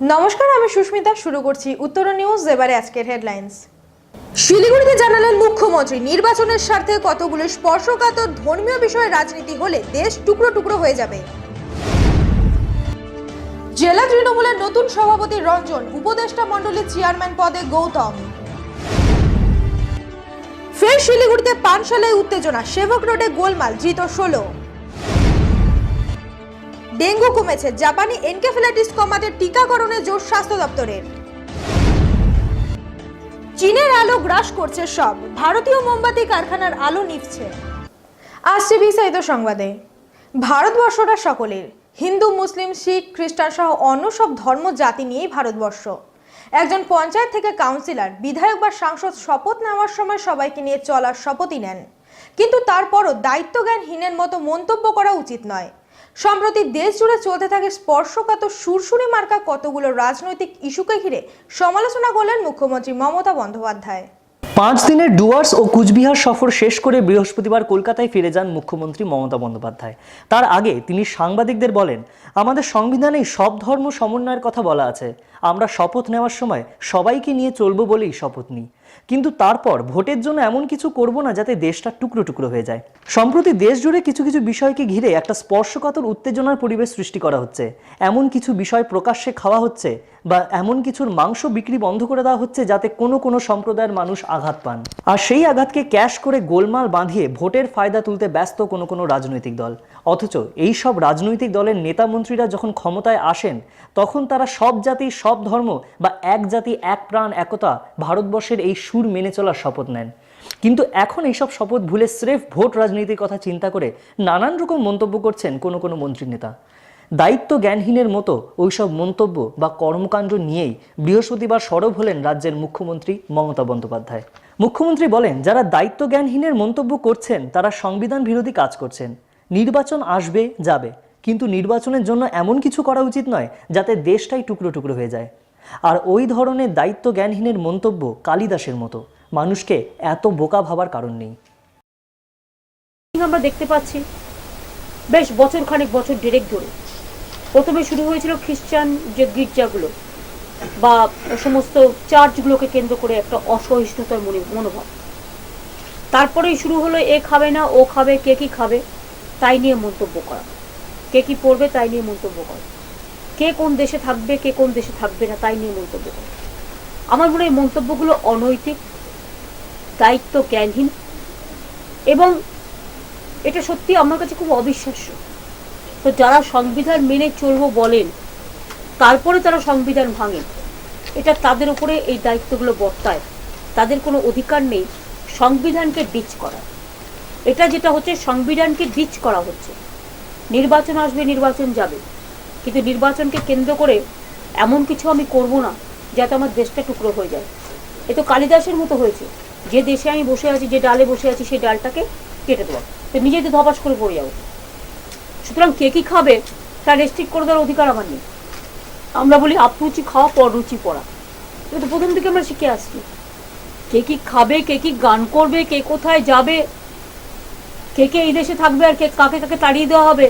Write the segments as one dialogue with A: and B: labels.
A: নমস্কার, আমি সুস্মিতা। শুরু করছি উত্তরা নিউজ। এবারে আজকের হেডলাইন্স। শিলিগুড়িতে জানালেন মুখ্যমন্ত্রী, নির্বাচনের স্বার্থে কতগুলো স্পর্শকাতর ধর্মীয় বিষয়ে রাজনীতি হলে দেশ টুকরো টুকরো হয়ে যাবে। জেলা তৃণমূলের নতুন সভাপতি রঞ্জন, উপদেষ্টা মণ্ডলীর চেয়ারম্যান পদে গৌতম। ফের শিলিগুড়িতে পানশালায় উত্তেজনা, সেবক রোডে গোলমাল, ধৃত 16। ডেঙ্গু কমেছে, জাপানি এনকেফেলাইটিস কমাতে টিকাকরণে জোর স্বাস্থ্য দপ্তরের। চীনের আলো গ্রাস করছে সব, ভারতীয় মোমবাতি কারখানার আলো নিভছে। আসছে বিস্তারিত সংবাদে। ভারতবর্ষটা সকলের, হিন্দু, মুসলিম, শিখ, খ্রিস্টান সহ অন্য সব ধর্ম জাতি নিয়েই ভারতবর্ষ। একজন পঞ্চায়েত থেকে কাউন্সিলর, বিধায়ক বা সাংসদ শপথ নেওয়ার সময় সবাইকে নিয়ে চলার শপথই নেন, কিন্তু তারপরও দায়িত্বজ্ঞানহীনের মতো মন্তব্য করা উচিত নয়। সম্প্রতি দেশ জুড়ে চলতে থাকে স্পর্শকাতর সুরসুরি মার্কা কতগুলো রাজনৈতিক ইস্যুকে ঘিরে সমালোচনা করলেন মুখ্যমন্ত্রী মমতা বন্দ্যোপাধ্যায়।
B: 5 দিনের ডুয়ার্স ও কুচবিহার সফর শেষ করে বৃহস্পতিবার কলকাতায় ফিরে যান মুখ্যমন্ত্রী মমতা বন্দ্যোপাধ্যায়। তার আগে তিনি সাংবাদিকদের বলেন, আমাদের সংবিধানেই সব ধর্ম সমন্বয়ের কথা বলা আছে। আমরা শপথ নেওয়ার সময় সবাইকে নিয়ে চলবো বলেই শপথ নিই, কিন্তু তারপর ভোটের জন্য এমন কিছু করব না যাতে দেশটা টুকরো টুকরো হয়ে যায়। সম্প্রতি দেশ জুড়ে কিছু কিছু বিষয়কে ঘিরে একটা স্পর্শকাতর উত্তেজনার পরিবেশ সৃষ্টি করা হচ্ছে। এমন কিছু বিষয় প্রকাশ্যে খাওয়া হচ্ছে বা এমন কিছুর মাংস বিক্রি বন্ধ করে দেওয়া হচ্ছে যাতে কোনো সম্প্রদায়ের মানুষ আঘাত পান, আর সেই আঘাতকে ক্যাশ করে গোলমাল বাঁধিয়ে ভোটের ফায়দা তুলতে ব্যস্ত কোনো রাজনৈতিক দল। অথচ এই সব রাজনৈতিক দলের নেতা মন্ত্রীরা যখন ক্ষমতায় আসেন তখন তারা সব জাতি, সব ধর্ম বা এক জাতি, এক প্রাণ, একতা, ভারতবর্ষের এই সুর মেনে চলার শপথ নেন। কিন্তু এখন এইসব শপথ ভুলে স্রেফ ভোট রাজনীতির কথা চিন্তা করে নানান রকম মন্তব্য করছেন কোনো মন্ত্রী নেতা। দায়িত্ব জ্ঞানহীনের মতো ওইসব মন্তব্য বা কর্মকাণ্ড নিয়েই বৃহস্পতিবার সরব হলেন রাজ্যের মুখ্যমন্ত্রী মমতা বন্দ্যোপাধ্যায়। মুখ্যমন্ত্রী বলেন, যারা দায়িত্ব জ্ঞানহীনের মন্তব্য করছেন তারা সংবিধান বিরোধী কাজ করছেন। নির্বাচন আসবে যাবে, কিন্তু নির্বাচনের জন্য এমন কিছু করা উচিত নয় যাতে দেশটাই টুকরো টুকরো হয়ে যায়। আর ওই ধরনের দায়িত্ব জ্ঞানহীনের মন্তব্য কালিদাসের মতো, মানুষকে এত বোকা ভাবার কারণ নেই।
C: আমরা দেখতে পাচ্ছি বেশ বছর ডেরেক ধরে প্রথমে শুরু হয়েছিল খ্রিস্টান যে গির্জাগুলো বা সমস্ত চার্চগুলোকে কেন্দ্র করে একটা অসহিষ্ণুতার মনোভাব। তারপরেই শুরু হলো এ খাবে না, ও খাবে, কে কি খাবে তাই নিয়ে মন্তব্য করা, কে কি পড়বে তাই নিয়ে মন্তব্য করা, কে কোন দেশে থাকবে, কে কোন দেশে থাকবে না তাই নিয়ে মন্তব্য করা। আমার মনে হয় মন্তব্যগুলো অনৈতিক, দায়িত্ব জ্ঞানহীন এবং এটা সত্যি আমার কাছে খুব অবিশ্বাস্য। তো যারা সংবিধান মেনে চলবো বলেন তারপরে তারা সংবিধান ভাঙেন, এটা তাদের উপরে এই দায়িত্বগুলো বর্তায়। তাদের কোনো অধিকার নেই সংবিধানকে ডিচ করার। এটা যেটা হচ্ছে, সংবিধানকে ডিচ করা হচ্ছে। নির্বাচন আসবে, নির্বাচন যাবে, কিন্তু নির্বাচনকে কেন্দ্র করে এমন কিছু আমি করব না যাতে আমার দেশটা টুকরো হয়ে যায়। এ তো কালিদাসের মতো হয়েছে, যে দেশে আমি বসে আছি, যে ডালে বসে আছি সেই ডালটাকে কেটে দেওয়া, তো নিজেই তো ধপাস করে পড়ে যাবো। সুতরাং কে কি খাবে তা রেস্ট্রিক্ট করে দেওয়ার অধিকার আমার নেই। আমরা বলি আপরুচি খাওয়া, পররুচি পড়া, এটা তো প্রথম থেকে আমরা শিখে আসছি। কে কি খাবে, কে কি গান করবে, কে কোথায় যাবে, কে কে এই দেশে থাকবে আর কে কাকে কাকে তাড়িয়ে দেওয়া হবে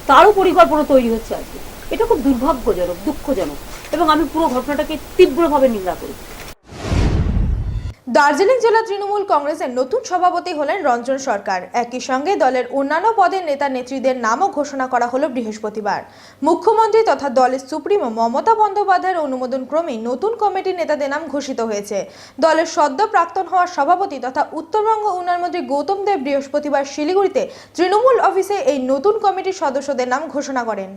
C: তারও পরিকল্পনা তৈরি হচ্ছে আজকে। এটা খুব দুর্ভাগ্যজনক, দুঃখজনক এবং আমি পুরো ঘটনাটাকে তীব্রভাবে নিন্দা করি।
A: দার্জিলিং জেলা তৃণমূল কংগ্রেসের নতুন সভাপতি হলেন রঞ্জন সরকার। একই সঙ্গে দলের অন্যান্য পদের নেতা নেত্রীদের নামও ঘোষণা করা হলো বৃহস্পতিবার। মুখ্যমন্ত্রী তথা দলের সুপ্রিমো মমতা বন্দ্যোপাধ্যায়ের অনুমোদন ক্রমেই নতুন কমিটির নেতাদের নাম ঘোষিত হয়েছে। দলের সদ্য প্রাক্তন হওয়া সভাপতি তথা উত্তরবঙ্গ উন্নয়ন মন্ত্রী গৌতম দেব বৃহস্পতিবার শিলিগুড়িতে তৃণমূল অফিসে এই নতুন কমিটির সদস্যদের নাম ঘোষণা করেন।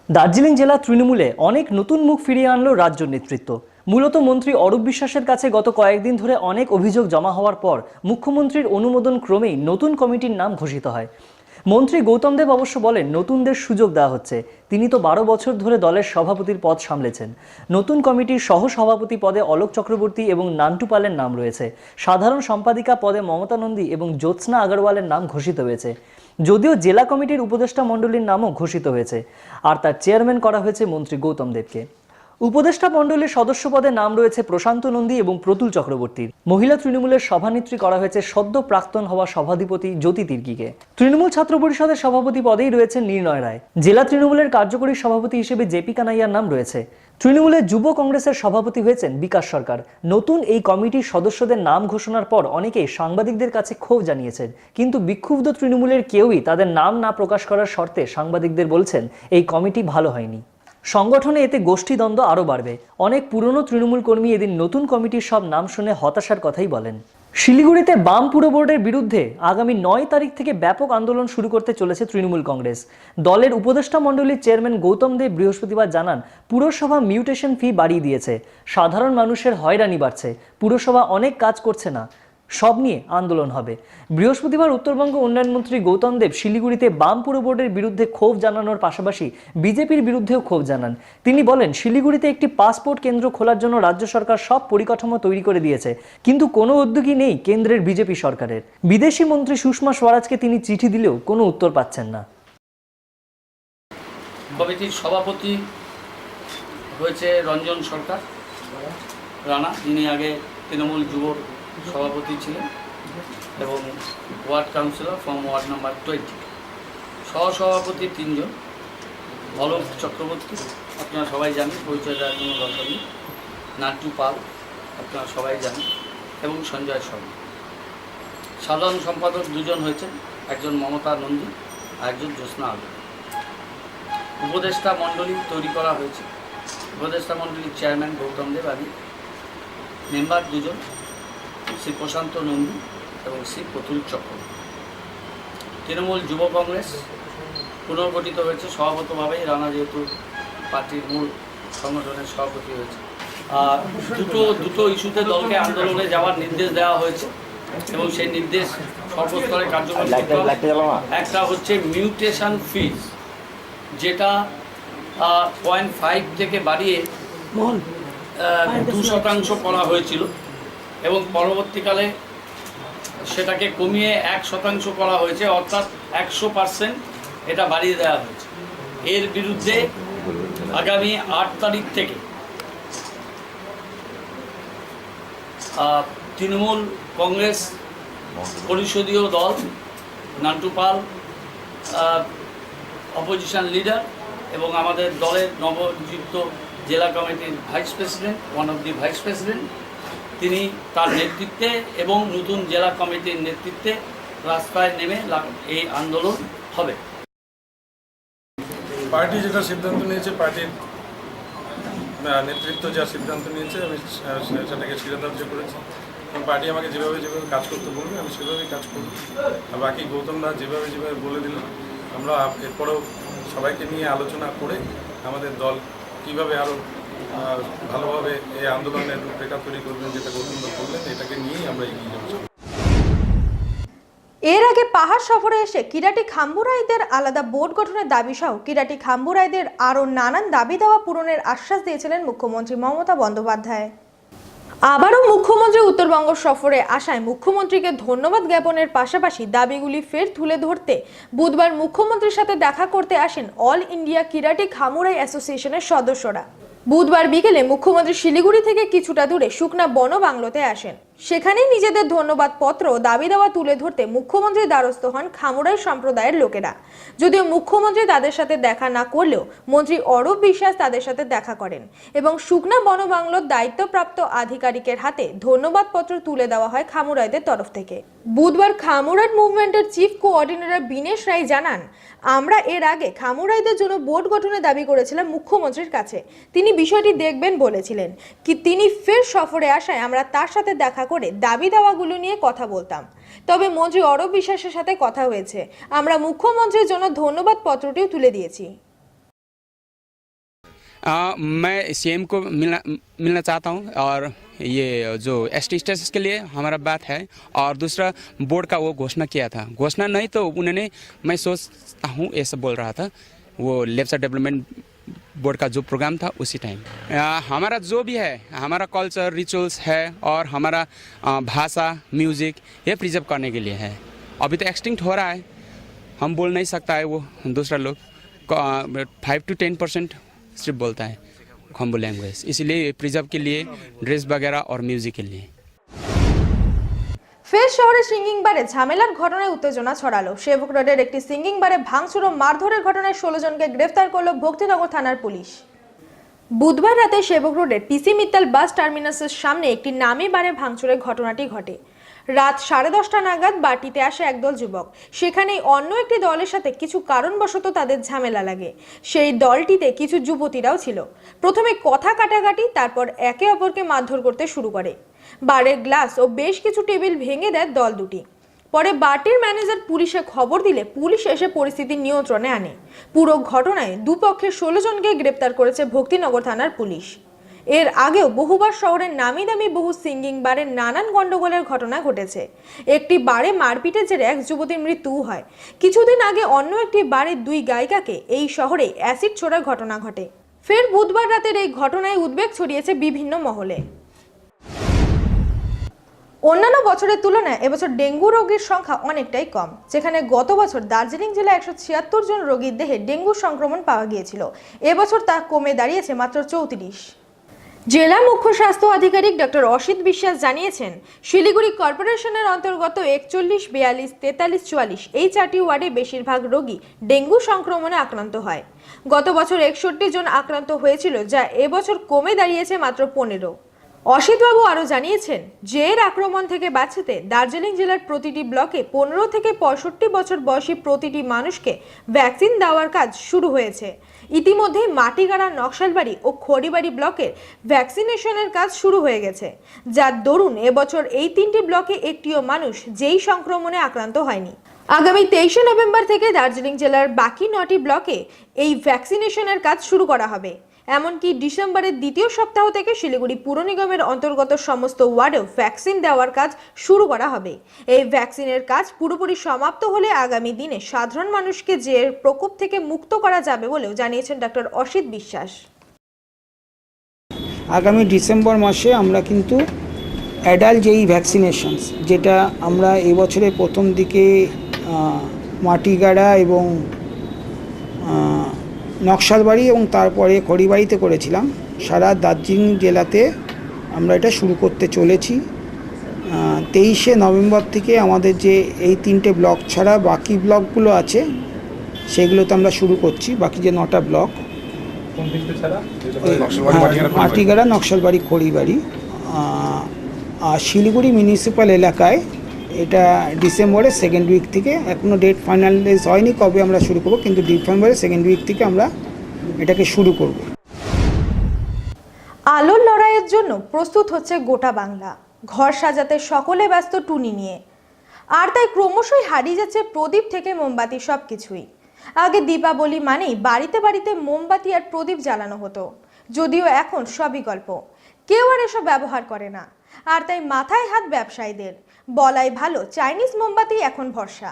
B: দার্জিলিং জেলা তৃণমূলে অনেক নতুন মুখ ফিরিয়ে আনলো রাজ্য নেতৃত্ব। মূলত মন্ত্রী অরূপ বিশ্বাসের কাছে গত কয়েকদিন ধরে অনেক অভিযোগ জমা হওয়ার পর মুখ্যমন্ত্রীর অনুমোদন ক্রমেই নতুন কমিটির নাম ঘোষিত হয়। মন্ত্রী গৌতম দেব অবশ্য বলেন, নতুনদের সুযোগ দেওয়া হচ্ছে। তিনি তো 12 বছর ধরে দলের সভাপতির পদ সামলেছেন। নতুন কমিটির সহ সভাপতি পদে অলোক চক্রবর্তী এবং নান্টু পালের নাম রয়েছে। সাধারণ সম্পাদিকা পদে মমতা নন্দী এবং জ্যোৎস্না আগরওয়ালের নাম ঘোষিত হয়েছে। যদিও জেলা কমিটির উপদেষ্টা মণ্ডলীর নামও ঘোষিত হয়েছে, আর তার চেয়ারম্যান করা হয়েছে মন্ত্রী গৌতম দেবকে। উপদেষ্টা মণ্ডলীর সদস্য পদে নাম রয়েছে প্রশান্ত নন্দী এবং প্রতুল চক্রবর্তীর। মহিলা তৃণমূলের সভানেত্রী করা হয়েছে সদ্য প্রাক্তন হওয়া সভাধিপতি জ্যোতি তির্কিকে। তৃণমূল ছাত্র পরিষদের সভাপতি পদেই রয়েছে নির্ণয় রায়। জেলা তৃণমূলের কার্যকরী সভাপতি হিসেবে জেপি কানাইয়ার নাম রয়েছে। তৃণমূলের যুব কংগ্রেসের সভাপতি হয়েছেন বিকাশ সরকার। নতুন এই কমিটির সদস্যদের নাম ঘোষণার পর অনেকেই সাংবাদিকদের কাছে ক্ষোভ জানিয়েছেন, কিন্তু বিক্ষুব্ধ তৃণমূলের কেউই তাদের নাম না প্রকাশ করার শর্তে সাংবাদিকদের বলছেন এই কমিটি ভালো হয়নি। সংগঠনে এতে গোষ্ঠীদ্বন্দ্ব আরও বাড়বে। অনেক পুরনো তৃণমূল কর্মী এদিন নতুন কমিটির সব নাম শুনে হতাশার কথাই বলেন। শিলিগুড়িতে বাম পুর বোর্ডের বিরুদ্ধে আগামী 9 তারিখ থেকে ব্যাপক আন্দোলন শুরু করতে চলেছে তৃণমূল কংগ্রেস। দলের উপদেষ্টা মণ্ডলীর চেয়ারম্যান গৌতম দেব বৃহস্পতিবার জানান, পুরসভা মিউটেশন ফি বাড়িয়ে দিয়েছে, সাধারণ মানুষের হয়রানি বাড়ছে, পুরসভা অনেক কাজ করছে না, সব নিয়ে আন্দোলন হবে। বৃহস্পতিবার উত্তরবঙ্গ উন্নয়ন মন্ত্রী গৌতম দেব শিলিগুড়িতে বাম পুর বোর্ডের বিরুদ্ধে ক্ষোভ জানানোর পাশাপাশি বিজেপির বিরুদ্ধেও ক্ষোভ জানান। তিনি বলেন, শিলিগুড়িতে একটি পাসপোর্ট কেন্দ্র খোলার জন্য রাজ্য সরকার সব পরিকাঠামো তৈরি করে দিয়েছে, কিন্তু কোনো উদ্যোগই নেই কেন্দ্রের বিজেপি সরকারের। বিদেশি মন্ত্রী সুষমা স্বরাজকে তিনি চিঠি দিলেও কোনো উত্তর পাচ্ছেন না।
D: কমিটির সভাপতি হয়েছে রঞ্জন সরকার রানা, যিনি আগে তৃণমূল যুব সভাপতি ছিলেন এবং ward councillor from ward number 20। সহসভাপতি 3 জন, অলোক চক্রবর্তী, আপনারা সবাই জানেন, পরিচয় দেওয়ার কোনো দরকার নেই, নাট্টু পাল, আপনারা সবাই জানেন, এবং সঞ্জয় শর্মা। সাধারণ সম্পাদক 2 জন হয়েছেন, একজন মমতা নন্দী আর একজন জ্যোৎস্না আলো। উপদেষ্টা মণ্ডলী তৈরি করা হয়েছে। উপদেষ্টা মণ্ডলীর চেয়ারম্যান গৌতম দেব আদি, মেম্বার 2 জন, শ্রী প্রশান্ত নন্দী এবং শ্রী প্রতুল চক্রবর্তী। তৃণমূল যুব কংগ্রেস পুনর্গঠিত হয়েছে সভাপতিভাবেই, রানা যেহেতু পার্টির মূল সংগঠনের সভাপতি হয়েছে। আর দুটো ইস্যুতে দলকে আন্দোলনে যাওয়ার নির্দেশ দেওয়া হয়েছে এবং সেই নির্দেশ সর্বস্তরে কার্যকর করতে হবে। একটা হচ্ছে মিউটেশন ফিজ, যেটা 0.5 থেকে বাড়িয়ে 2% করা হয়েছিল এবং পরবর্তীকালে সেটাকে কমিয়ে 1% করা হয়েছে, অর্থাৎ 100% এটা বাড়িয়ে দেওয়া হয়েছে। এর বিরুদ্ধে আগামী 8 তারিখ থেকে তৃণমূল কংগ্রেস পরিষদীয় দল, নান্টু পাল অপোজিশন লিডার এবং আমাদের দলের নবনিযুক্ত জেলা কমিটির vice president, one of the vice president, তিনি তার নেতৃত্বে এবং নতুন জেলা কমিটির নেতৃত্বে রাস্তায় নেমে এই আন্দোলন হবে।
E: পার্টি যেটা সিদ্ধান্ত নিয়েছে, পার্টির নেতৃত্ব যা সিদ্ধান্ত নিয়েছে, আমি সেটাকে শিরোধার্য করেছি এবং পার্টি আমাকে যেভাবে কাজ করতে বলবে আমি সেভাবেই কাজ করব। আর বাকি গৌতমদা যেভাবে বলে দিলাম, আমরা এরপরেও সবাইকে নিয়ে আলোচনা করে আমাদের দল কীভাবে আরও ভালোভাবে এই আন্দোলনের রূপরেখা তৈরি করবেন, যেটা গৌতমদা বললেন, এটাকে নিয়েই আমরা এগিয়ে যাব।
A: এর আগে পাহাড় সফরে এসে কিরাটি খাম্বুরাইদের আলাদা বোর্ড গঠনের দাবি সহ কিরাটি খাম্বুরাইদের আরও নানান দাবি দাওয়া পূরণের আশ্বাস দিয়েছিলেন মুখ্যমন্ত্রী মমতা বন্দ্যোপাধ্যায়। আবারও মুখ্যমন্ত্রী উত্তরবঙ্গ সফরে আসায় মুখ্যমন্ত্রীকে ধন্যবাদ জ্ঞাপনের পাশাপাশি দাবিগুলি ফের তুলে ধরতে বুধবার মুখ্যমন্ত্রীর সাথে দেখা করতে আসেন অল ইন্ডিয়া কিরাটি খামুরাই অ্যাসোসিয়েশনের সদস্যরা। বুধবার বিকেলে মুখ্যমন্ত্রী শিলিগুড়ি থেকে কিছুটা দূরে শুকনা বন বাংলোতে আসেন। সেখানেই নিজেদের ধন্যবাদ পত্র ও দাবি দেওয়া তুলে ধরতে মুখ্যমন্ত্রীর দ্বারস্থ হন খামুরাই সম্প্রদায়ের লোকেরা। যদিও মুখ্যমন্ত্রী তাদের সাথে দেখা না করলেও মন্ত্রী অরূপ বিশ্বাস তাদের সাথে দেখা করেন এবং শুকনা বন বাংলোর দায়িত্বপ্রাপ্ত আধিকারিকের হাতে ধন্যবাদ পত্র তুলে দেওয়া হয় খামুরাইদের তরফ থেকে। বুধবার খামুরাই মুভমেন্টের চিফ কোঅর্ডিনেটর বিনেশ রায় জানান, আমরা এর আগে খামুরাইদের জন্য বোর্ড গঠনের দাবি করেছিলাম মুখ্যমন্ত্রীর কাছে। তিনি বিষয়টি দেখবেন বলেছিলেন। কি তিনি ফের সফরে আসায় আমরা তার সাথে দেখা করে দাবি দাওয়াগুলো নিয়ে কথা বলতাম। তবে মন্ত্রী অরূপ বিশ্বাসের সাথে কথা হয়েছে। আমরা মুখ্যমন্ত্রীর জন্য ধন্যবাদ পত্রটিও তুলে দিয়েছি।
F: मैं सीएम को मिलना चाहता हूं और ये जो एसटी स्टेटस के लिए हमारा बात है, और दूसरा बोर्ड का वो घोषणा किया था, घोषणा नहीं तो उन्होंने मैं सोचता हूं ऐसा बोल रहा था, वो लेफ्ट साइड डेवलपमेंट बोर्ड का जो प्रोग्राम था उसी टाइम हमारा जो भी है, हमारा कल्चर रिचुअल्स है और हमारा भाषा म्यूज़िक ये प्रिजर्व करने के लिए है। अभी तो एक्सटिंक्ट हो रहा है, हम बोल नहीं सकता है, वो दूसरा लोग 5 to 10% सिर्फ बोलता है खम्बू लैंग्वेज, इसलिए प्रिजर्व के लिए ड्रेस वगैरह और म्यूजिक के लिए।
A: ফের শহরে সিঙ্গিং বারে ঝামেলার ঘটনায় উত্তেজনা ছড়ালো। সেবক রোডের একটি সিঙ্গিং বারে ভাঙচুর ও মারধরের ঘটনায় 16 জনকে গ্রেফতার করল ভক্তিনগর থানার পুলিশ। বুধবার রাতে সেবক রোডের পিসি মিত্তাল বাস টার্মিনাসের সামনে একটি নামী বারে ভাঙচুরের ঘটনাটি ঘটে। রাত 10:30 নাগাদ বাড়িতে আসে একদল যুবক। সেখানেই অন্য একটি দলের সাথে কিছু কারণবশত তাদের ঝামেলা লাগে। সেই দলটিতে কিছু যুবতীরাও ছিল। প্রথমে কথা কাটাকাটি, তারপর একে অপরকে মারধর করতে শুরু করে। বারের গ্লাস ও বেশ কিছু টেবিল ভেঙে দেয় দল দুটি। পরে বারটির ম্যানেজার পুলিশে খবর দিলে পুলিশ এসে পরিস্থিতি নিয়ন্ত্রণে আনে। পুরো ঘটনায় দুপক্ষের 16 জনকে গ্রেপ্তার করেছে ভক্তিনগর থানার পুলিশ। এর আগেও বহুবার শহরের নামি দামি বহু সিঙ্গিং বারে নানান গন্ডগোলের ঘটনা ঘটেছে। একটি বারে মারপিটের জেরে এক যুবতীর মৃত্যু হয়। কিছুদিন আগে অন্য একটি বারে 2 গায়িকাকে এই শহরে অ্যাসিড ছোড়ার ঘটনা ঘটে। ফের বুধবার রাতের এই ঘটনায় উদ্বেগ ছড়িয়েছে বিভিন্ন মহলে। অন্যান্য বছরের তুলনায় এবছর ডেঙ্গু রোগীর সংখ্যা অনেকটাই কম। যেখানে গত বছর দার্জিলিং জেলায় 176 জন রোগীর দেহে ডেঙ্গু সংক্রমণ পাওয়া গিয়েছিল, এবছর তা কমে দাঁড়িয়েছে মাত্র 34। জেলা মুখ্য স্বাস্থ্য আধিকারিক ডক্টর অসিত বিশ্বাস জানিয়েছেন, শিলিগুড়ি কর্পোরেশনের অন্তর্গত 41, 42, 43, 44 এই 4টি ওয়ার্ডে বেশিরভাগ রোগী ডেঙ্গু সংক্রমণে আক্রান্ত হয়। গত বছর 61 জন আক্রান্ত হয়েছিল, যা এবছর কমে দাঁড়িয়েছে মাত্র 15। অসিতবাবু আরও জানিয়েছেন, যে এর আক্রমণ থেকে বাঁচাতে দার্জিলিং জেলার প্রতিটি ব্লকে 15 থেকে 65 বছর বয়সী প্রতিটি মানুষকে ভ্যাকসিন দেওয়ার কাজ শুরু হয়েছে। ইতিমধ্যেই মাটিগাড়া, নকশালবাড়ি ও খড়িবাড়ি ব্লকের ভ্যাকসিনেশনের কাজ শুরু হয়ে গেছে, যার দরুন এবছর এই 3টি ব্লকে একটিও মানুষ যেই সংক্রমণে আক্রান্ত হয়নি। আগামী 23 নভেম্বর থেকে দার্জিলিং জেলার বাকি 9টি ব্লকে এই ভ্যাকসিনেশনের কাজ শুরু করা হবে। এমনকি ডিসেম্বরের দ্বিতীয় সপ্তাহ থেকে শিলিগুড়ি পুর নিগমের অন্তর্গত সমস্ত ওয়ার্ডেও ভ্যাকসিন দেওয়ার কাজ শুরু করা হবে। এই ভ্যাকসিনের কাজ পুরোপুরি সমাপ্ত হলে আগামী দিনে সাধারণ মানুষকে যে প্রকোপ থেকে মুক্ত করা যাবে বলেও জানিয়েছেন ডক্টর অসিত বিশ্বাস।
G: আগামী ডিসেম্বর মাসে আমরা কিন্তু অ্যাডাল্ট যেই ভ্যাকসিনেশনস, যেটা আমরা এবছরের প্রথম দিকে মাটিগাড়া এবং নকশালবাড়ি এবং তারপরে খড়িবাড়িতে করেছিলাম, সারা দার্জিলিং জেলাতে আমরা এটা শুরু করতে চলেছি। 23 নভেম্বর থেকে আমাদের যে এই 3টে ব্লক ছাড়া বাকি ব্লকগুলো আছে সেগুলোতে আমরা শুরু করছি। বাকি যে 9টা ব্লক, মাটিগাড়া, নকশালবাড়ি, খড়িবাড়ি আর শিলিগুড়ি মিউনিসিপ্যাল এলাকায় এটা ডিসেম্বরের 2nd উইক থেকে, এখনও ডেট ফাইনালাইজ হয়নি কবে আমরা শুরু করব, কিন্তু ডিসেম্বরের 2nd উইক থেকে আমরা এটাকে শুরু করব।
A: আলোর লড়াইয়ের জন্য প্রস্তুত হচ্ছে গোটা বাংলা। ঘর সাজাতে সকলে ব্যস্ত টুনি নিয়ে, আর তাই ক্রমশই হারিয়ে যাচ্ছে প্রদীপ থেকে মোমবাতি সবকিছুই। আগে দীপাবলি মানেই বাড়িতে বাড়িতে মোমবাতি আর প্রদীপ জ্বালানো হতো, যদিও এখন সবই গল্প, কেউ আর এসব ব্যবহার করে না। আর তাই মাথায় হাত ব্যবসায়ীদের, বলাই ভালো চাইনিজ মোমবাতি এখন ভরসা।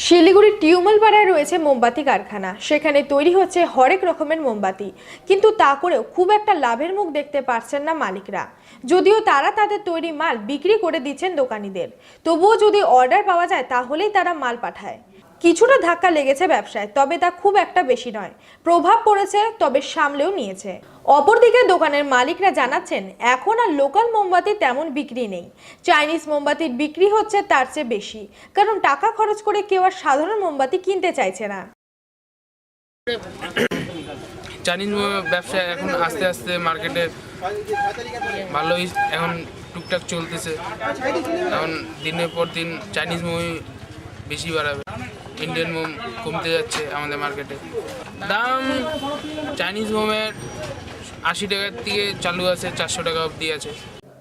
A: শিলিগুড়ির টিউমালপাড়ায় রয়েছে মোমবাতি কারখানা। সেখানে তৈরি হচ্ছে হরেক রকমের মোমবাতি, কিন্তু তা করেও খুব একটা লাভের মুখ দেখতে পারছেন না মালিকরা। যদিও তারা তাদের তৈরি মাল বিক্রি করে দিচ্ছেন দোকানিদের, তবুও যদি অর্ডার পাওয়া যায় তাহলেই তারা মাল পাঠায়। কিছুটা ধাক্কা লেগেছে ব্যবসায়, তবে তা খুব একটা বেশি নয়। প্রভাব পড়েছে, তবে সামলেও নিয়েছে। অপরদিকে দোকানের মালিকরা জানাচ্ছেন, এখন আর লোকাল মোমবাতি তেমন বিক্রি নেই। চাইনিজ মোমবাতির বিক্রি হচ্ছে তার চেয়ে বেশি, কারণ টাকা খরচ করে কেউ আর সাধারণ মোমবাতি কিনতে চাইছে না।
H: চাইনিজ ব্যবসা এখন আস্তে আস্তে মার্কেটে ভালোই এখন টুকটাক চলতেছে। এখন দিনের পর দিন চাইনিজ মোমই বেশি বাড়াবে, ইন্ডিয়ান মোম কমতে যাচ্ছে আমাদের মার্কেটে। দাম চাইনিজ মোমের 80 টাকার থেকে চালু আছে, 400 টাকা অবধি আছে।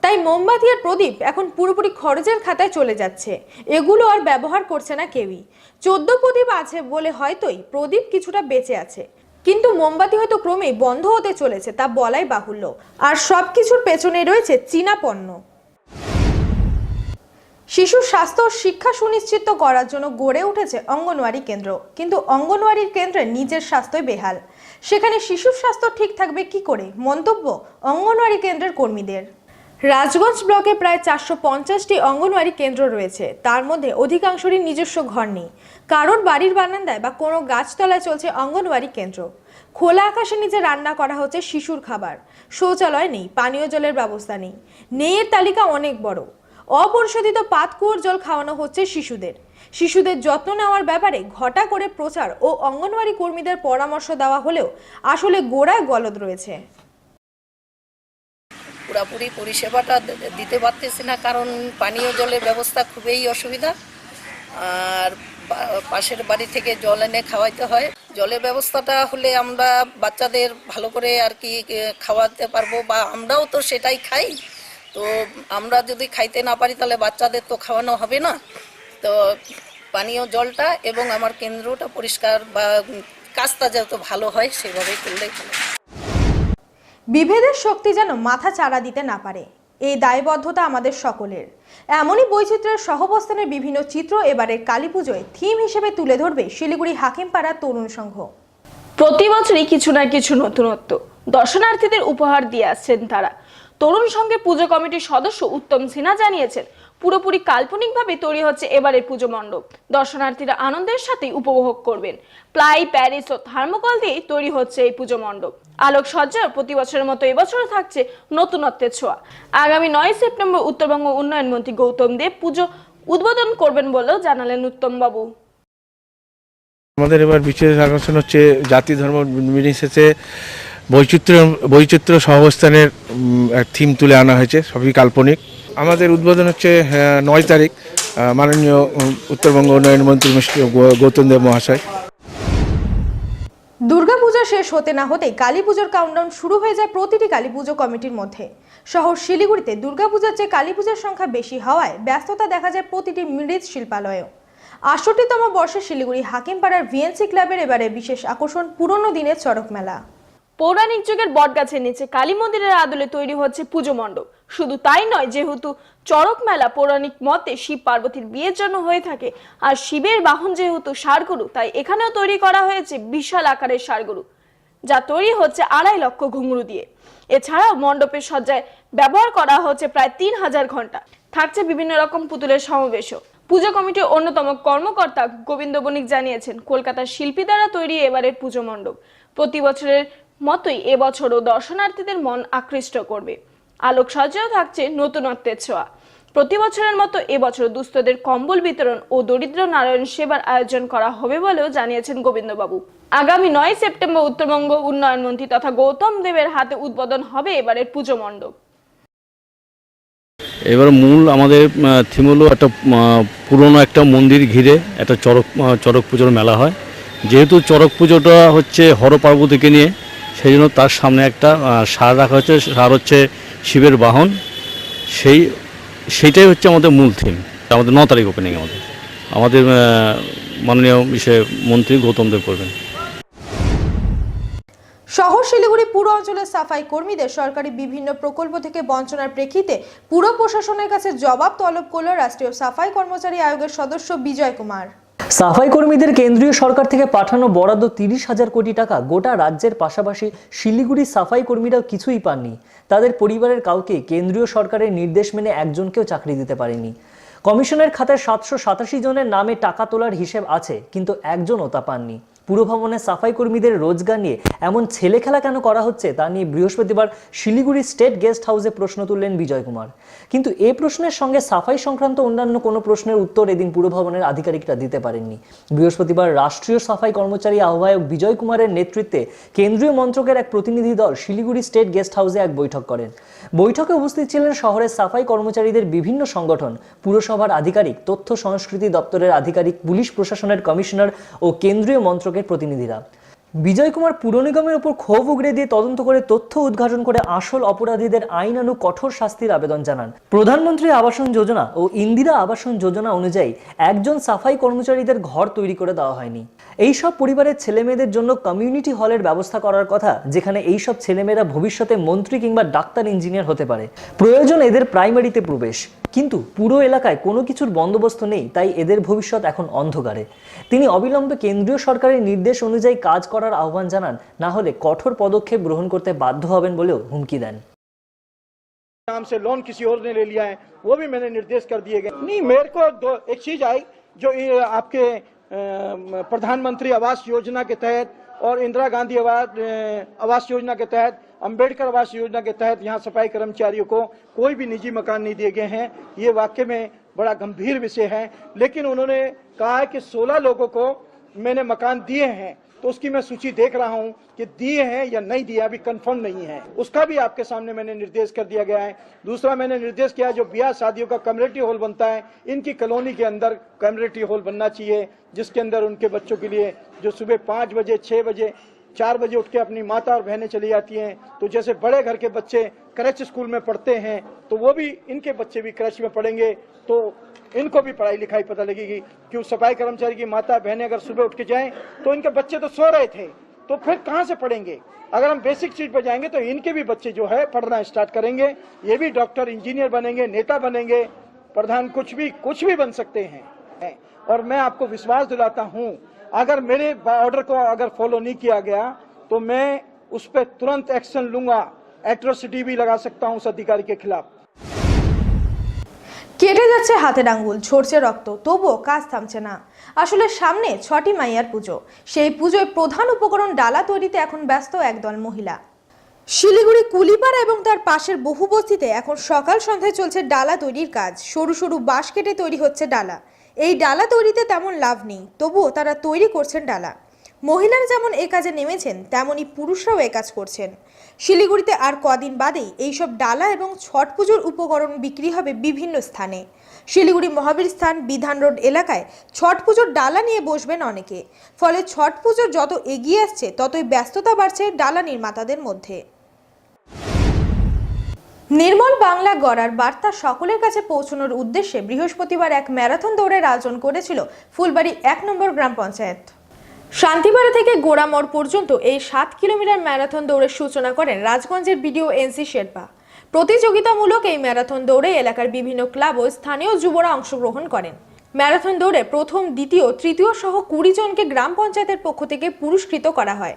A: তাই মোমবাতি আর প্রদীপ এখন পুরোপুরি খরচের খাতায় চলে যাচ্ছে। এগুলো আর ব্যবহার করছে না কেউই। 14 প্রদীপ আছে বলে হয়তোই প্রদীপ কিছুটা বেঁচে আছে, কিন্তু মোমবাতি হয়তো ক্রমেই বন্ধ হতে চলেছে, তা বলাই বাহুল্য। আর সবকিছুর পেছনে রয়েছে চীনা পণ্য। শিশুর স্বাস্থ্য ও শিক্ষা সুনিশ্চিত করার জন্য গড়ে উঠেছে অঙ্গনওয়াড়ি কেন্দ্র, কিন্তু অঙ্গনওয়াড়ির কেন্দ্রে নিজের স্বাস্থ্যই বেহাল। সেখানে শিশুর স্বাস্থ্য ঠিক থাকবে কি করে, মন্তব্য অঙ্গনওয়াড়ি কেন্দ্রের কর্মীদের। রাজগঞ্জ ব্লকে প্রায় 450টি অঙ্গনওয়াড়ি কেন্দ্র রয়েছে, তার মধ্যে অধিকাংশেরই নিজস্ব ঘর নেই। কারোর বাড়ির বারান্দায় বা কোনো গাছতলায় চলছে অঙ্গনওয়াড়ি কেন্দ্র। খোলা আকাশের নিচে রান্না করা হচ্ছে শিশুর খাবার। শৌচালয় নেই, পানীয় জলের ব্যবস্থা নেই, এর তালিকা অনেক বড়। অপরিশোধিত পাতকুয়োর জল খাওয়ানো হচ্ছে শিশুদের যত্ন নেওয়ার ব্যাপারে ঘটা করে প্রচার ও অঙ্গনওয়াড়ি কর্মীদের পরামর্শ দেওয়া হলেও আসলে গোড়ায় গলদ রয়েছে।
I: পুরোপুরি পরিষেবাটা দিতে পারতেছি না, কারণ পানীয় জলের ব্যবস্থা খুবই অসুবিধা। আর পাশের বাড়ি থেকে জল এনে খাওয়াইতে হয়। জলের ব্যবস্থাটা হলে আমরা বাচ্চাদের ভালো করে আর কি খাওয়াতে পারবো, বা আমরাও তো সেটাই খাই। তো আমরা যদি খাইতে না পারি তাহলে বাচ্চাদের তো খাওয়ানো হবে না। তো পানীয় জলটা এবং আমার কেন্দ্রটা পরিষ্কার বা কাজটা যত ভালো হয় সেভাবেই করলেই ভালো।
A: বিভেদের শক্তি যেন মাথা চাড়া দিতে না পারে, এই দায়বদ্ধতা আমাদের সকলের। এমনই বৈচিত্র্যের সহাবস্থানের বিভিন্ন চিত্র এবারের কালী পুজোয় থিম হিসেবে তুলে ধরবে শিলিগুড়ি হাকিমপাড়া তরুণ সংঘ।
J: প্রতি বছরই কিছু না কিছু নতুনত্ব দর্শনার্থীদের উপহার দিয়ে আসছেন তারা। তরুণ সংঘের পুজো কমিটির সদস্য উত্তম সিনহা জানিয়েছেন, পুরোপুরি কাল্পনিকভাবে তৈরি হচ্ছে এবারের পুজো মণ্ডপ। দর্শনার্থীরা আনন্দের সাথেই উপভোগ করবেন। প্লাই, প্যারিস ও থার্মোকল দিয়ে তৈরি হচ্ছে এই পুজো মণ্ডপ। আলোকসজ্জার প্রতি বছরের মতো এবছরও থাকছে নতুনত্বের ছোঁয়া। আগামী 9 সেপ্টেম্বর উত্তরবঙ্গ উন্নয়ন মন্ত্রী গৌতম দেব পুজো উদ্বোধন করবেন বলেও জানালেন উত্তম বাবু।
K: আমাদের এবার বিশেষ আকর্ষণ হচ্ছে জাতি ধর্ম নির্বিশেষে বৈচিত্র্য সহাবস্থানের থিম তুলে আনা হয়েছে, সবই কাল্পনিক। আমাদের উদ্বোধন হচ্ছে 9 তারিখ, মাননীয় উত্তরবঙ্গ উন্নয়ন মন্ত্রী গৌতম দেব মহাশয়।
A: দুর্গাপূজা শেষ হতে না হতেই কালী পুজোর কাউন্টডাউন শুরু হয়ে যায় প্রতিটি কালী পুজো কমিটির মধ্যে। শহর শিলিগুড়িতে দুর্গাপূজার চেয়ে কালী পূজার সংখ্যা বেশি হওয়ায় ব্যস্ততা দেখা যায় প্রতিটি মৃৎ শিল্পালয়েও। ৬৮তম বর্ষে শিলিগুড়ি হাকিমপাড়ার ভিএনসি ক্লাবের এবারে বিশেষ আকর্ষণ পুরনো দিনের চড়ক মেলা।
J: পৌরাণিক যুগের বটগাছের নিচে কালী মন্দিরের আদলে তৈরি হচ্ছে পুজো মণ্ডপ। শুধু তাই নয়, যেহেতু চড়ক মেলা পৌরাণিক মতে শিব পার্বতীর বিয়ের জন্য হয়ে থাকে, আর শিবের বাহন যেহেতু ষাঁড়গরু, তাই এখানেও তৈরি করা হয়েছে বিশাল আকারের ষাঁড়গরু, যা তৈরি হচ্ছে ২.৫ লক্ষ ঘুঙরু দিয়ে। এছাড়াও মণ্ডপের সজ্জায় ব্যবহার করা হচ্ছে প্রায় ৩,০০০ ঘন্টা। থাকছে বিভিন্ন রকম পুতুলের সমাবেশও। পুজো কমিটির অন্যতম কর্মকর্তা গোবিন্দ বণিক জানিয়েছেন, কলকাতার শিল্পী দ্বারা তৈরি এবারের পুজো মণ্ডপ প্রতি বছরের মতোই এবছরও দর্শনার্থীদের মন আকৃষ্ট করবে। আলোকসজ্জাও থাকছে নতুনত্বের ছোঁয়া। প্রতি বছরের মতো এবছর দুস্থদের কম্বল বিতরণ ও দরিদ্র নারায়ণ সেবার আয়োজন করা হবে বলেও জানিয়েছেন গোবিন্দবাবু। আগামী ৯ সেপ্টেম্বর উত্তরবঙ্গ উন্নয়ন মন্ত্রী তথা গৌতম দেবের হাতে উদ্বোধন হবে এবারের পুজো মণ্ডপ।
L: এবার মূল আমাদের থিম হলো একটা পুরনো একটা মন্দির ঘিরে একটা চড়ক পুজোর মেলা হয়। যেহেতু চড়ক পুজোটা হচ্ছে হর পার্বতীকে নিয়ে, সেই জন্য তার সামনে একটা ষাঁড় রাখা হচ্ছে। ষাঁড় হচ্ছে শিবের বাহন, সেইটাই হচ্ছে আমাদের মূল থিম। আমাদের 9 তারিখ ওপেনিং আমাদের মাননীয় মন্ত্রী গৌতম দেব করবেন।
A: শহর শিলিগুড়ি পুর অঞ্চলের সাফাই কর্মীদের সরকারি বিভিন্ন প্রকল্প থেকে বঞ্চনার প্রেক্ষিতে পুর প্রশাসনের কাছে জবাব তলব করল রাষ্ট্রীয় সাফাই কর্মচারী আয়োগের সদস্য বিজয় কুমার।
B: সাফাই কর্মীদের কেন্দ্রীয় সরকার থেকে পাঠানো বরাদ্দ 30,000 কোটি টাকা গোটা রাজ্যের পাশাপাশি শিলিগুড়ির সাফাই কর্মীরাও কিছুই পাননি। তাদের পরিবারের কাউকে কেন্দ্রীয় সরকারের নির্দেশ মেনে একজনকেও চাকরি দিতে পারেনি। কমিশনের খাতায় 787 জনের নামে টাকা তোলার হিসেব আছে, কিন্তু একজনও তা পাননি। পুরভবনে সাফাই কর্মীদের রোজগার নিয়ে এমন ছেলেখেলা কেন করা হচ্ছে তা নিয়ে বৃহস্পতিবার শিলিগুড়ি স্টেট গেস্ট হাউসে প্রশ্ন তুললেন বিজয় কুমার। কিন্তু এই প্রশ্নের সঙ্গে সাফাই সংক্রান্ত অন্যান্য কোনো প্রশ্নের উত্তর এদিন পুরভবনের আধিকারিকরা দিতে পারেননি। বৃহস্পতিবার রাষ্ট্রীয় সাফাই কর্মচারী আহ্বায়ক বিজয় কুমারের নেতৃত্বে কেন্দ্রীয় মন্ত্রকের এক প্রতিনিধি দল শিলিগুড়ি স্টেট গেস্ট হাউসে এক বৈঠক করেন। বৈঠকে উপস্থিত ছিলেন শহরের সাফাই কর্মচারীদের বিভিন্ন সংগঠন, পুরসভার আধিকারিক, তথ্য সংস্কৃতি দপ্তরের আধিকারিক, পুলিশ প্রশাসনের কমিশনার ও কেন্দ্রীয় মন্ত্রকের প্রতিনিধিরা। বিজয় কুমার পুর নিগমের উপর ক্ষোভ উগড়ে দিয়ে তদন্ত করে তথ্য উদ্ঘাটন করে আসল অপরাধীদের আইনানু কঠোর শাস্তির আবেদন জানান। প্রধানমন্ত্রী আবাসন যোজনা ও ইন্দিরা আবাসন যোজনা অনুযায়ী একজন সাফাই কর্মচারীদের ঘর তৈরি করে দেওয়া হয়নি। এইসব পরিবারের ছেলেমেয়েদের জন্য কমিউনিটি হলের ব্যবস্থা করার কথা, যেখানে এইসব ছেলেমেয়েরা ভবিষ্যতে মন্ত্রী কিংবা ডাক্তার, ইঞ্জিনিয়ার হতে পারে। প্রয়োজন এদের প্রাইমারিতে প্রবেশ, কিন্তু পুরো এলাকায় কোনো কিছুর বন্দোবস্ত নেই, তাই এদের ভবিষ্যৎ এখন অন্ধকারে। তিনি অবিলম্বে কেন্দ্রীয় সরকারের নির্দেশ অনুযায়ী কাজ করার আহ্বান জানান, না হলে কঠোর পদক্ষেপ গ্রহণ করতে বাধ্য হবেন বলেও হুমকি দেন।
M: नाम से लोन किसी और ने ले लिया है, वो भी मैंने निर्देश कर दिए गए। नहीं, मेरे को एक चीज आई जो आपके प्रधानमंत्री आवास योजना के तहत और इंदिरा गांधी आवास योजना के तहत, अंबेडकर आवास योजना के तहत यहाँ सफाई कर्मचारियों को कोई भी निजी मकान नहीं दिए गए हैं। ये वाकई में बड़ा गंभीर विषय है। लेकिन उन्होंने कहा है कि 16 लोगों को मैंने मकान दिए हैं, तो तो उसकी मैं सूची देख रहा हूं कि दिए हैं या नहीं दिए, अभी कंफर्म नहीं है, उसका भी आपके सामने मैंने निर्देश कर दिया गया है। दूसरा मैंने निर्देश किया है, जो ब्याह शादियों का कम्युनिटी हॉल बनता है, इनकी कॉलोनी के अंदर कम्युनिटी हॉल बनना चाहिए, जिसके अंदर उनके बच्चों के लिए जो सुबह 5 बजे 6 बजे 4 बजे उठ के अपनी माता और बहनें चली जाती हैं, तो जैसे बड़े घर के बच्चे क्रच स्कूल में पढ़ते हैं, तो वो भी इनके बच्चे भी क्रच में पढ़ेंगे, तो इनको भी पढ़ाई लिखाई पता लगेगी। क्यों सफाई कर्मचारी की माता बहनें अगर सुबह उठ के जाएं तो इनके बच्चे तो सो रहे थे, तो फिर कहाँ से पढ़ेंगे। अगर हम बेसिक चीज पर जाएंगे तो इनके भी बच्चे जो है पढ़ना स्टार्ट करेंगे, ये भी डॉक्टर इंजीनियर बनेंगे, नेता बनेंगे, प्रधान कुछ भी बन सकते हैं। और मैं आपको विश्वास दिलाता हूं, अगर मेरे ऑर्डर को अगर फॉलो नहीं किया गया तो मैं उस पर तुरंत एक्शन लूंगा, एट्रोसिटी भी लगा सकता हूं उस अधिकारी के खिलाफ।
A: কেটে যাচ্ছে হাতের আঙ্গুল, ঝরছে রক্ত, তবুও কাজ থামছে না। আসলে সামনে 6টি মাইয়ার পুজো, সেই পুজোয় প্রধান উপকরণ ডালা তৈরিতে এখন ব্যস্ত একদল মহিলা। শিলিগুড়ি কুলিপাড়া এবং তার পাশের বহু বস্তিতে এখন সকাল সন্ধ্যায় চলছে ডালা তৈরির কাজ। সরু সরু বাঁশ কেটে তৈরি হচ্ছে ডালা। এই ডালা তৈরিতে তেমন লাভ নেই, তবুও তারা তৈরি করছেন ডালা। মহিলারা যেমন এই কাজে নেমেছেন, তেমনই পুরুষরাও এই কাজ করছেন। শিলিগুড়িতে আর কদিন বাদেই এইসব ডালা এবং ছট পুজোর উপকরণ বিক্রি হবে বিভিন্ন স্থানে। শিলিগুড়ি মহাবীর স্থান, বিধান রোড এলাকায় ছট পুজোর ডালা নিয়ে বসবেন অনেকে। ফলে ছট পুজো যত এগিয়ে আসছে ততই ব্যস্ততা বাড়ছে ডালা নির্মাতাদের মধ্যে। নির্মল বাংলা গড়ার বার্তা সকলের কাছে পৌঁছানোর উদ্দেশ্যে বৃহস্পতিবার এক ম্যারাথন দৌড়ের আয়োজন করেছিল ফুলবাড়ি 1 নম্বর গ্রাম পঞ্চায়েত। শান্তিপাড়া থেকে গোড়ামোড় পর্যন্ত এই 7 কিলোমিটার ম্যারাথন দৌড়ের সূচনা করেন রাজগঞ্জের বিডিও এনসি শেরপা। প্রতিযোগিতামূলক এই ম্যারাথন দৌড়ে এলাকার বিভিন্ন ক্লাব ও স্থানীয় যুবরা অংশগ্রহণ করেন। ম্যারাথন দৌড়ে প্রথম, দ্বিতীয়, তৃতীয় সহ 20 জনকে গ্রাম পঞ্চায়েতের পক্ষ থেকে পুরস্কৃত করা হয়।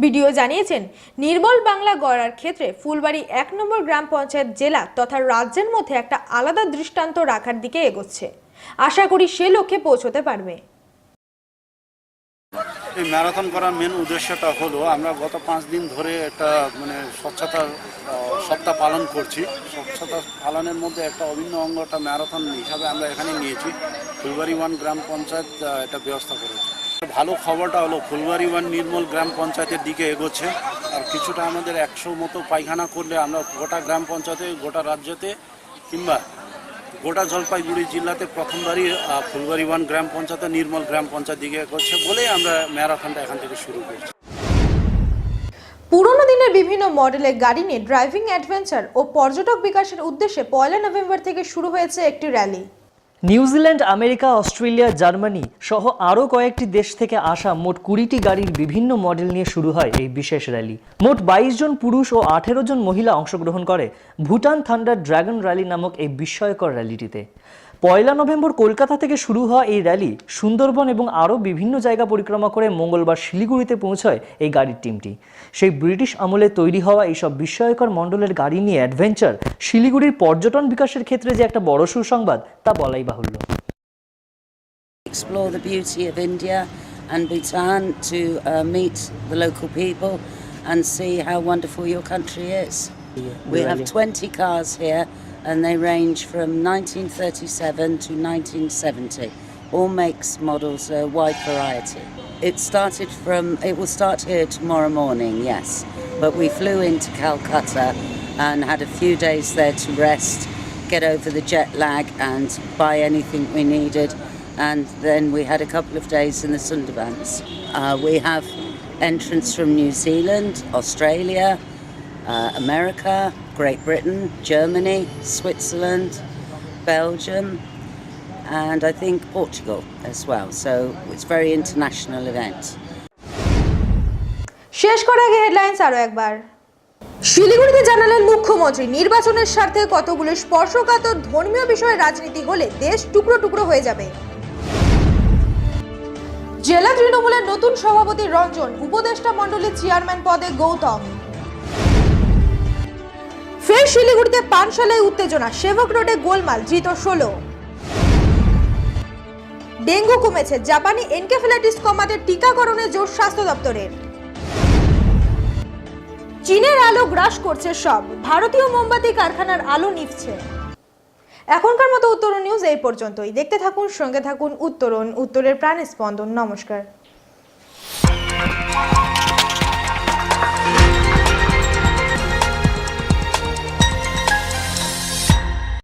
A: ভিডিও জানিয়েছেন, নির্মল বাংলা গড়ার ক্ষেত্রে ফুলবাড়ি 1 নম্বর গ্রাম পঞ্চায়েত জেলা তথা রাজ্যের মধ্যে একটা আলাদা দৃষ্টান্ত রাখার দিকে এগোচ্ছে। আশা করি সে লক্ষ্যে পৌঁছতে পারবে।
N: এই ম্যারাথন করার মেন উদ্দেশ্যটা হলো, আমরা গত 5 দিন ধরে একটা স্বচ্ছতার সপ্তাহ পালন করছি। স্বচ্ছতা পালনের মধ্যে একটা অভিন্ন অঙ্গটা ম্যারাথন হিসাবে আমরা এখানে নিয়েছি। ফুলবাড়ি 1 গ্রাম পঞ্চায়েত এটা ব্যবস্থা করেছে। ভালো খবরটা হলো ফুলবাড়ি 1 নির্মল গ্রাম পঞ্চায়েতের দিকে এগোচ্ছে। আর কিছুটা আমাদের 100 মতো পায়খানা করলে আমরা গোটা গ্রাম পঞ্চায়েতে, গোটা রাজ্যতে কিংবা গোটা জলপাইগুড়ি জেলাতে প্রথমবারই ফুলবাড়ি 1 গ্রাম পঞ্চায়েত নির্মল গ্রাম পঞ্চায়েত দিকে করছে বলেই আমরা ম্যারাথনটা এখান থেকে শুরু করছি।
A: পুরনো দিনের বিভিন্ন মডেলের গাড়ি নিয়ে ড্রাইভিং অ্যাডভেঞ্চার ও পর্যটক বিকাশের উদ্দেশ্যে 1 নভেম্বর থেকে শুরু হয়েছে একটি rally.
B: New Zealand, America, Australia, Germany সহ আরও কয়েকটি দেশ থেকে আসা মোট 20টি গাড়ির বিভিন্ন মডেল নিয়ে শুরু হয় এই বিশেষ র্যালি। মোট 22 জন পুরুষ ও 18 জন মহিলা অংশগ্রহণ করে ভুটান থান্ডার ড্রাগন র্যালি নামক এই বিস্ময়কর র্যালিটিতে। 1 নভেম্বর কলকাতা থেকে শুরু হওয়া এই র্যালি সুন্দরবন এবং আরও বিভিন্ন জায়গা পরিক্রমা করে মঙ্গলবার শিলিগুড়িতে পৌঁছয় এই গাড়ির টিমটি। সেই ব্রিটিশ আমলে তৈরি হওয়া এইসব বিস্ময়কর মণ্ডলের গাড়ি নিয়ে অ্যাডভেঞ্চার শিলিগুড়ির পর্যটন বিকাশের ক্ষেত্রে যে একটা বড় সুসংবাদ তা বলাই বাহুল্য।
O: Explore the beauty of India and Bhutan to meet the local people and see how wonderful your country is. We have 20 cars here and they range from 1937 to 1970. All makes, models, a wide variety. It will start here tomorrow morning, yes, but we flew into Calcutta and had a few days there to rest, get over the jet lag and buy anything we needed, and then we had a couple of days in the Sundarbans. We have entrance from New Zealand, Australia, America, Great Britain, Germany, Switzerland, Belgium, and I think Portugal as well. So it's a very international event.
A: শেষ করার আগে headlines আরো একবার। শিলিগুড়িতে জানালেন মুখ্যমন্ত্রী, নির্বাচনের স্বার্থে কতগুলো স্পর্শকাতর ধর্মীয় বিষয়ে রাজনীতি হলে দেশ টুকরো টুকরো হয়ে যাবে। জেলা তৃণমূলের নতুন সভাপতি রঞ্জন, উপদেষ্টা মণ্ডলীর চেয়ারম্যান পদে গৌতম। ফের শিলিগুড়িতে পানশালায় উত্তেজনা, সেবক রোডে গোলমাল, ধৃত 16। ডেঙ্গু কমেছে, জাপানি এনকেফেলাইটিস কমাতে টিকাকরণে জোর স্বাস্থ্য দপ্তরের। চীনের আলো গ্রাস করছে সব, ভারতীয় মোমবাতি কারখানার আলো নিভছে। এখনকার মতো উত্তরণ নিউজ এই পর্যন্তই। দেখতে থাকুন, সঙ্গে থাকুন উত্তরণ, উত্তরের প্রাণ স্পন্দন। নমস্কার।